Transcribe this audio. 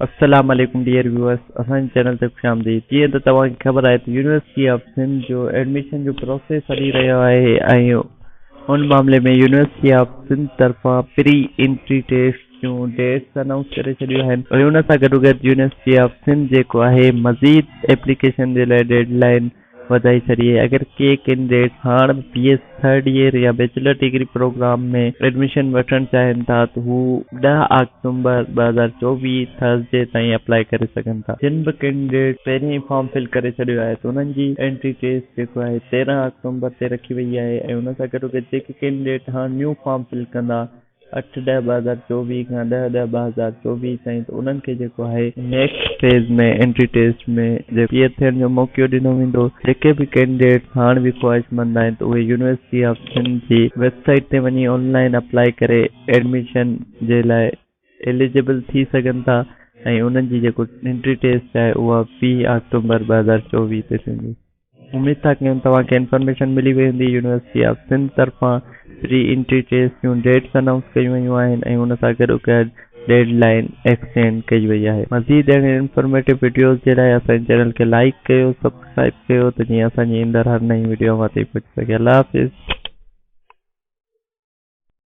अस्सलाम वालेकुम dear viewers, असांजे चैनल ते खुशामदीद। जीअं त तव्हांखे ख़बर आहे त यूनिवर्सिटी ऑफ सिंध जो एडमिशन जो प्रोसेस हली रहियो आहे ऐं उन मामले में यूनिवर्सिटी ऑफ सिंध तरफ़ां प्री एंट्री टेस्ट जूं डेट्स अनाउंस करे छॾियूं आहिनि ऐं उन सां गॾोगॾु यूनिवर्सिटी ऑफ सिंध जेको आहे मज़ीद एप्लीकेशन जे लाइ डेडलाइन वधाई छॾी आहे। अगरि के कैंडिडेट हाणे BS थर्ड ईयर या बैचलर डिग्री प्रोग्राम में एडमिशन वठणु चाहिनि था त हू 10 अक्टूबर 2024 थर्सडे ताईं अप्लाई करे सघनि था। जिन बि कैंडिडेट पहिरीं ई फॉर्म फिल करे छॾियो आहे त उन्हनि जी एंट्री टेस्ट जेको आहे 13 अक्टूबर ते रखी वई आहे ऐं उन सां गॾोगॾु जेके कैंडिडेट हाणे न्यू फॉर्म फिल कंदा 8/10/2024 खां 10/10/2024 ताईं त उन्हनि खे जेको आहे नेक्स्ट फेज़ में एंट्री टेस्ट में क्लियर थियण जो मौक़ो ॾिनो वेंदो। जेके बि कैंडिडेट हाणे बि ख्वाहिशमंद आहिनि त उहे यूनिवर्सिटी ऑफ सिंध जी वेबसाइट ते वञी ऑनलाइन अप्लाई करे एडमिशन जे लाइ एलिजिबल थी सघनि था ऐं उन्हनि जी जेको एंट्री टेस्ट आहे उहा 20 अक्टूबर 2024 ते थींदी। उम्मीद था कयूं तव्हांखे इंफॉर्मेशन मिली वई हूंदी। यूनिवर्सिटी ऑफ सिंध तरफ़ां प्री एंट्री टेस्ट जूं डेट्स अनाउंस कयूं वयूं आहिनि ऐं उन सां गॾोगॾु डेडलाइन एक्सटेंड कई वई आहे। मज़ीद अहिड़े इंफॉर्मेटिव वीडियोज़ जे लाइ असांजे चैनल खे लाइक कयो, सब्सक्राइब कयो त जीअं असांजी ईंदड़ हर नई वीडियो मां ते पहुची सघे। अल्लाह हाफ़िज़।